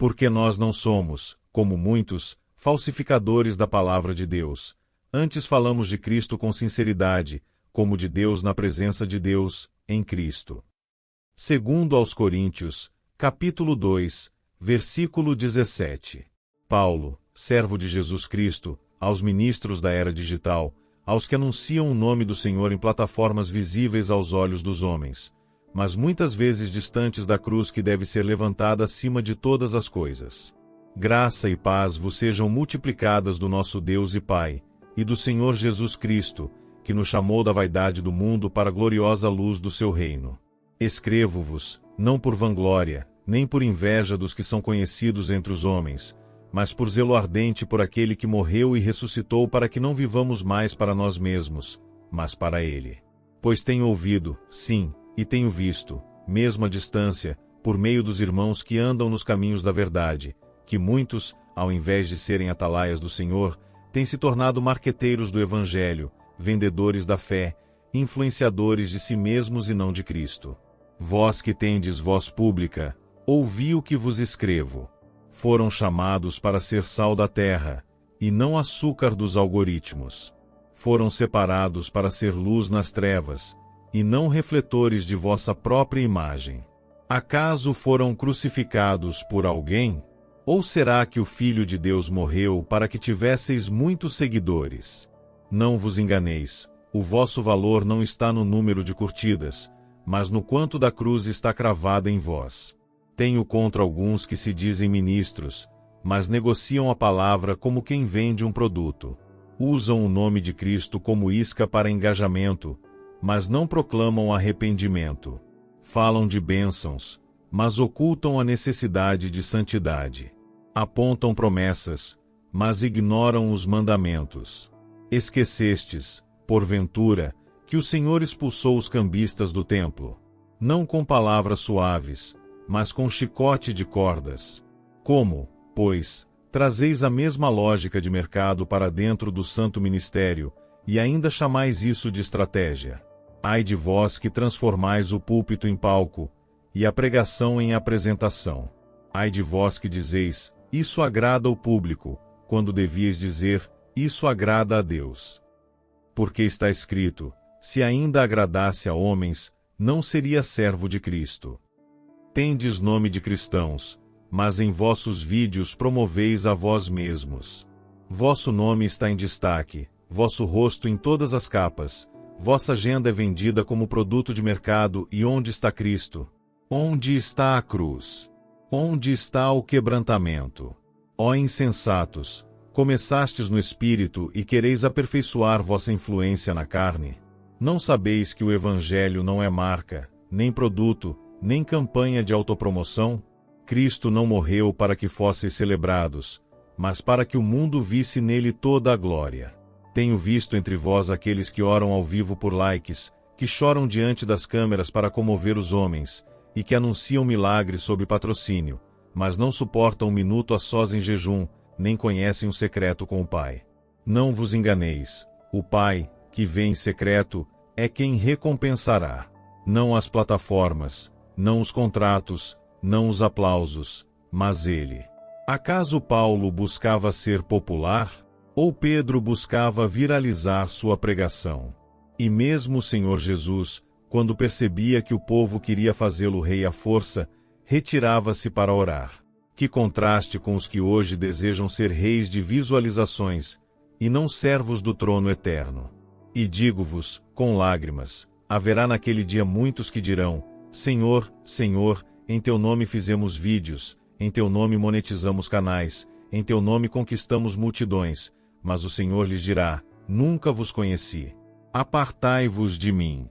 Porque nós não somos, como muitos, falsificadores da palavra de Deus. Antes falamos de Cristo com sinceridade, como de Deus na presença de Deus, em Cristo. Segundo aos Coríntios, capítulo 2, versículo 17. Paulo, servo de Jesus Cristo, aos ministros da era digital, aos que anunciam o nome do Senhor em plataformas visíveis aos olhos dos homens, mas muitas vezes distantes da cruz que deve ser levantada acima de todas as coisas. Graça e paz vos sejam multiplicadas do nosso Deus e Pai, e do Senhor Jesus Cristo, que nos chamou da vaidade do mundo para a gloriosa luz do seu reino. Escrevo-vos, não por vanglória, nem por inveja dos que são conhecidos entre os homens, mas por zelo ardente por aquele que morreu e ressuscitou para que não vivamos mais para nós mesmos, mas para ele. Pois tenho ouvido, sim, e tenho visto, mesmo à distância, por meio dos irmãos que andam nos caminhos da verdade, que muitos, ao invés de serem atalaias do Senhor, têm se tornado marqueteiros do Evangelho, vendedores da fé, influenciadores de si mesmos e não de Cristo. Vós que tendes voz pública, ouvi o que vos escrevo. Foram chamados para ser sal da terra, e não açúcar dos algoritmos. Foram separados para ser luz nas trevas, e não refletores de vossa própria imagem. Acaso foram crucificados por alguém? Ou será que o Filho de Deus morreu para que tivesseis muitos seguidores? Não vos enganeis, o vosso valor não está no número de curtidas, mas no quanto da cruz está cravada em vós. Tenho contra alguns que se dizem ministros, mas negociam a palavra como quem vende um produto. Usam o nome de Cristo como isca para engajamento, mas não proclamam arrependimento. Falam de bênçãos, mas ocultam a necessidade de santidade. Apontam promessas, mas ignoram os mandamentos. Esquecestes, porventura, que o Senhor expulsou os cambistas do templo, não com palavras suaves, mas com chicote de cordas. Como, pois, trazeis a mesma lógica de mercado para dentro do santo ministério, e ainda chamais isso de estratégia? Ai de vós que transformais o púlpito em palco, e a pregação em apresentação. Ai de vós que dizeis, isso agrada ao público, quando devíeis dizer, isso agrada a Deus. Porque está escrito, se ainda agradasse a homens, não seria servo de Cristo. Tendes nome de cristãos, mas em vossos vídeos promoveis a vós mesmos. Vosso nome está em destaque, vosso rosto em todas as capas, vossa agenda é vendida como produto de mercado e onde está Cristo? Onde está a cruz? Onde está o quebrantamento? Ó insensatos, começastes no Espírito e quereis aperfeiçoar vossa influência na carne? Não sabeis que o Evangelho não é marca, nem produto, nem campanha de autopromoção? Cristo não morreu para que fosseis celebrados, mas para que o mundo visse nele toda a glória. Tenho visto entre vós aqueles que oram ao vivo por likes, que choram diante das câmeras para comover os homens, e que anunciam milagres sob patrocínio, mas não suportam um minuto a sós em jejum, nem conhecem o secreto com o Pai. Não vos enganeis, o Pai, que vê em secreto, é quem recompensará. Não as plataformas, não os contratos, não os aplausos, mas ele. Acaso Paulo buscava ser popular? Ou Pedro buscava viralizar sua pregação? E mesmo o Senhor Jesus, quando percebia que o povo queria fazê-lo rei à força, retirava-se para orar. Que contraste com os que hoje desejam ser reis de visualizações, e não servos do trono eterno. E digo-vos, com lágrimas, haverá naquele dia muitos que dirão, Senhor, Senhor, em teu nome fizemos vídeos, em teu nome monetizamos canais, em teu nome conquistamos multidões, mas o Senhor lhes dirá, nunca vos conheci. Apartai-vos de mim.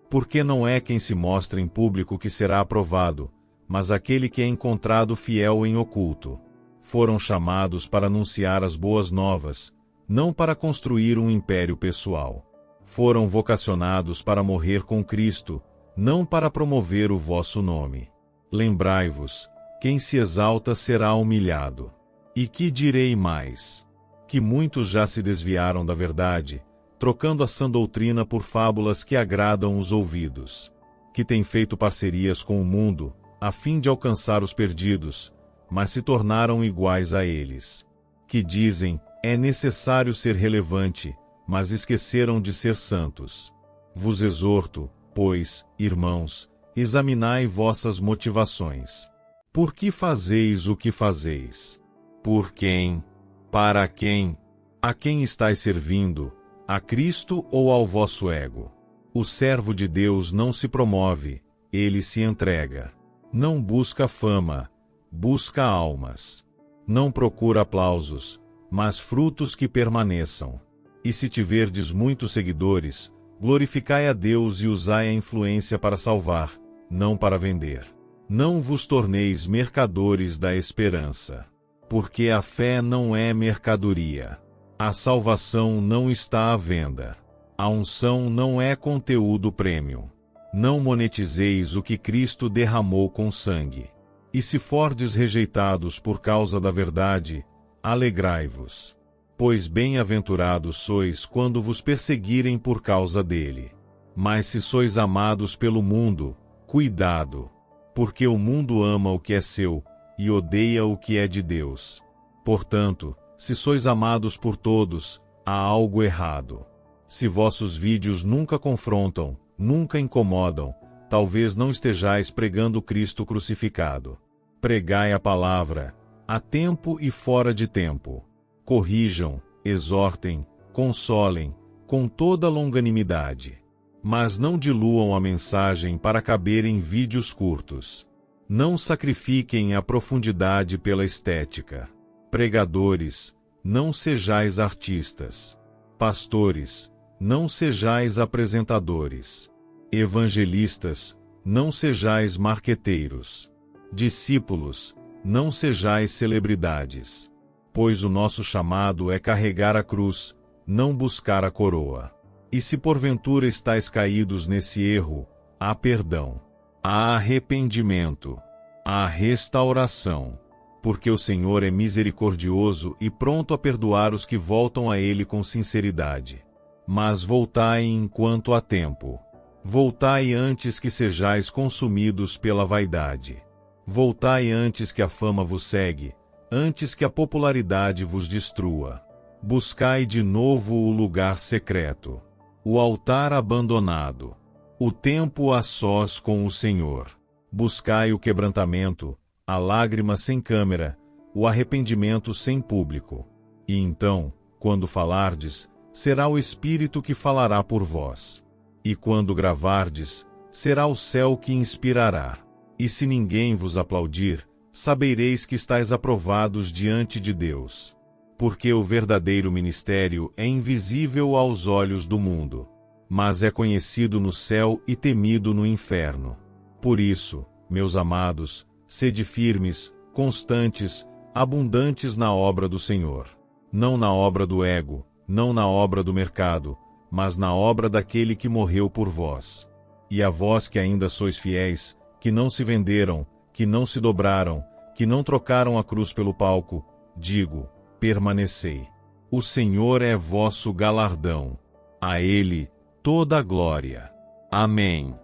Porque não é quem se mostra em público que será aprovado, mas aquele que é encontrado fiel em oculto. Foram chamados para anunciar as boas novas, não para construir um império pessoal. Foram vocacionados para morrer com Cristo, não para promover o vosso nome. Lembrai-vos, quem se exalta será humilhado. E que direi mais? Que muitos já se desviaram da verdade, trocando a sã doutrina por fábulas que agradam os ouvidos. Que têm feito parcerias com o mundo, a fim de alcançar os perdidos, mas se tornaram iguais a eles. Que dizem, é necessário ser relevante, mas esqueceram de ser santos. Vos exorto, pois, irmãos, examinai vossas motivações. Por que fazeis o que fazeis? Por quem? Para quem? A quem estáis servindo? A Cristo ou ao vosso ego? O servo de Deus não se promove, ele se entrega. Não busca fama, busca almas. Não procura aplausos, mas frutos que permaneçam. E se tiverdes muitos seguidores, glorificai a Deus e usai a influência para salvar, não para vender. Não vos torneis mercadores da esperança. Porque a fé não é mercadoria. A salvação não está à venda. A unção não é conteúdo premium. Não monetizeis o que Cristo derramou com sangue. E se fordes rejeitados por causa da verdade, alegrai-vos. Pois bem-aventurados sois quando vos perseguirem por causa dele. Mas se sois amados pelo mundo, cuidado, porque o mundo ama o que é seu, e odeia o que é de Deus. Portanto, se sois amados por todos, há algo errado. Se vossos vídeos nunca confrontam, nunca incomodam, talvez não estejais pregando Cristo crucificado. Pregai a palavra, a tempo e fora de tempo. Corrijam, exortem, consolem, com toda longanimidade. Mas não diluam a mensagem para caber em vídeos curtos. Não sacrifiquem a profundidade pela estética. Pregadores, não sejais artistas. Pastores, não sejais apresentadores. Evangelistas, não sejais marqueteiros. Discípulos, não sejais celebridades. Pois o nosso chamado é carregar a cruz, não buscar a coroa. E se porventura estáis caídos nesse erro, há perdão, há arrependimento, há restauração. Porque o Senhor é misericordioso e pronto a perdoar os que voltam a Ele com sinceridade. Mas voltai enquanto há tempo. Voltai antes que sejais consumidos pela vaidade. Voltai antes que a fama vos segue, antes que a popularidade vos destrua. Buscai de novo o lugar secreto, o altar abandonado, o tempo a sós com o Senhor. Buscai o quebrantamento, a lágrima sem câmera, o arrependimento sem público. E então, quando falardes, será o Espírito que falará por vós. E quando gravardes, será o céu que inspirará. E se ninguém vos aplaudir, sabereis que estáis aprovados diante de Deus. Porque o verdadeiro ministério é invisível aos olhos do mundo, mas é conhecido no céu e temido no inferno. Por isso, meus amados, sede firmes, constantes, abundantes na obra do Senhor. Não na obra do ego, não na obra do mercado, mas na obra daquele que morreu por vós. E a vós que ainda sois fiéis, que não se venderam, que não se dobraram, que não trocaram a cruz pelo palco, digo, permanecei. O Senhor é vosso galardão. A Ele toda a glória. Amém.